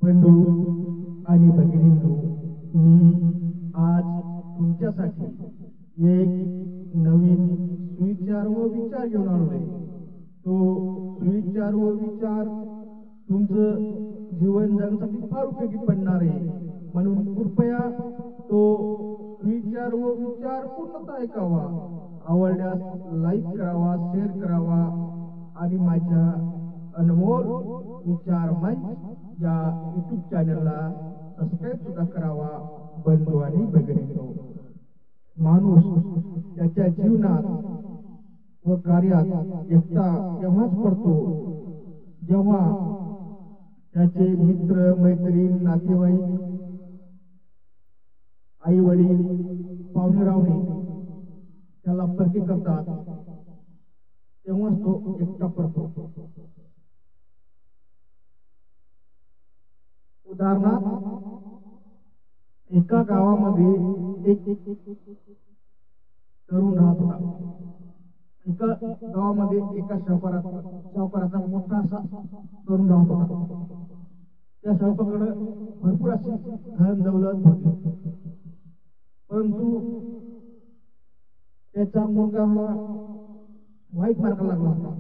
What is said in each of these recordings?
बंधू आणि भगिनींनो, मी आज तुमच्यासाठी एक नवीन सुविचार व विचार घेऊन आलोय। तो सुविचार व विचार तुमचं जीवन जगण्यासाठी फार उपयोगी पडणार आहे, म्हणून कृपया तो सुविचार व विचार पूर्णतः ऐकावा। आवडल्यास लाईक करावा, शेअर करावा आणि माझ्या अनमोल विचार मंच या यूट्यूब चॅनलला सबस्क्राईब सुद्धा करावा। बंधू आणि भगिनींनो, माणूस त्याच्या जीवनात व कार्यात एकटा तेव्हाच पडतो जेव्हा त्याचे मित्र मैत्रीण नातेवाईक आई वडील पाहुणे रावणे त्याला परकी करतात, तेव्हाच तो एकटा पडतो। उदाहरणार्थ, एका गावामध्ये एक तरुण राहत होता। एका गावामध्ये एका सावकाराचा मोठा असा तरुण राहत होता। त्या सावकाराकडे भरपूर अशी धन दौलत होती, परंतु त्याचा मुलगा हा वाईट मार्गाला लागला होता।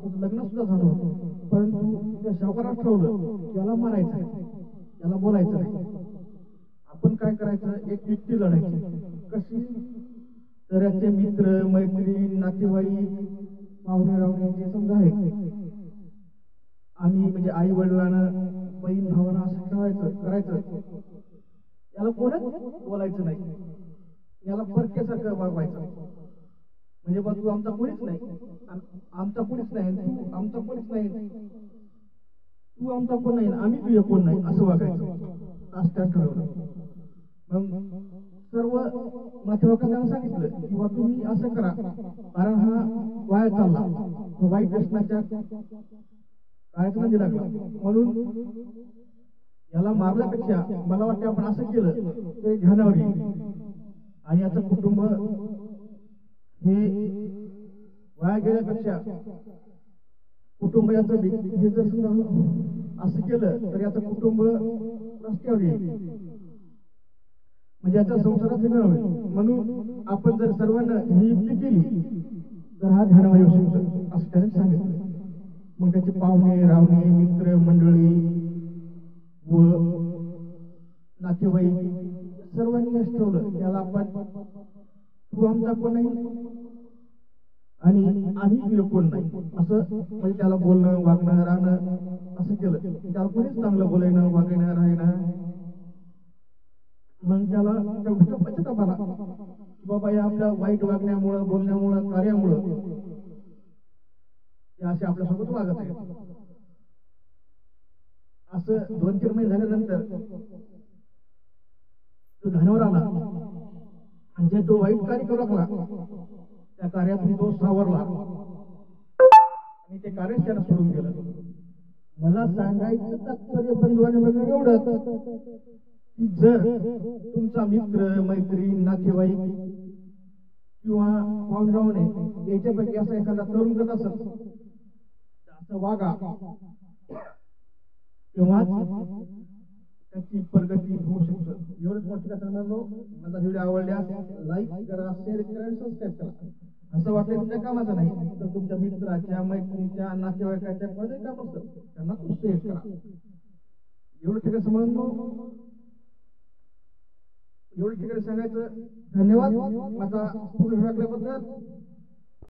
त्याचं लग्न सुद्धा झालं होतं, परंतु त्या सावकाराला ठरवलं त्याला मारायचं नाही, त्याला बोलायचं नाही। आपण काय करायचं, एक युक्ती लढायची। कशी? तर याचे मित्र मैत्रीण नातेवाईक पाहुणे रावणे जे समजा आहेत, आम्ही म्हणजे आई वडिलांना बहीण भावांना असं करायचं, याला कोणच बोलायचं नाही, याला परक्यासारखं वागवायचं। म्हणजे बघ, तू आमचा कोणीच नाही, आमचा कोणीच नाही, तू आमचा कोणीच नाही, तू आमचा कोण नाही, आम्ही तुझे कोण नाही, असं वागायचं। असं त्यानं ठरवलं। मग सर्व नातेवाईकांना सांगितलं की बा तुम्ही असं करा, कारण हा वाया चालला, वाईट व्यसनाच्या काळात नदी लागला, म्हणून याला मारल्यापेक्षा मला वाटतं आपण असं केलं तर ध्यानावर येईल आणि याचं कुटुंब हे वाया गेल्यापेक्षा कुटुंब याचं हे जर असं केलं तर याचं कुटुंब रस्त्यावर येईल, म्हणजे याच्या संसारात बिघड होईल। म्हणून आपण जर सर्वांना ही युक्ती केली तर हा ध्यानावर येऊ शकतो, असं त्याने सांगितलं। मग त्याचे पाहुणे रावणे मित्र मंडळी व नातेवाईक सर्वांनी असं ठरवलं त्याला आपण तू आमचा कोण नाही आणि आम्ही तुझे कोण नाही, असं म्हणजे त्याला बोलणं वागणं राहणं असं केलं। त्याला कोणीच चांगलं बोलायनं वागायनं राहायनं। मग त्याला त्या गोष्ट पश्चाताप आला की बाबा या आपल्या वाईट वागण्यामुळं बोलण्यामुळं कार्यामुळं ते असे आपल्यासोबत वागत आहेत। असं 2-4 महिने झाल्यानंतर तो ध्यानावर आला, म्हणजे तो वाईट कार्य करू लागला, त्या कार्यातून तो सावरला आणि ते कार्यच त्याला सोडून गेलं। मला सांगायचं तात्पर्य बंधू आणि भगिनी एवढंच की जर तुमचा मित्र मैत्रीण नातेवाईक किंवा पाहुणे रावणे याच्यापैकी असा एखादा तरुण करत असेल तर असं वागा, तेव्हाच त्याची प्रगती होऊ शकते। एवढंच मोठी कथा म्हणलो। माझा व्हिडिओ आवडल्यास लाईक करा, शेअर करा आणि सबस्क्राईब करा। असं वाटतं तुमच्या कामाचं नाही तर तुमच्या मित्राच्या मैत्रिणीच्या नातेवाईकाच्या कोणाचं काम असेल त्यांना तू शेअर करा। एवढं ठिकाणी समजलो, एवढं ठिकाणी सांगायचं। धन्यवाद माझा पूर्ण ऐकल्याबद्दल।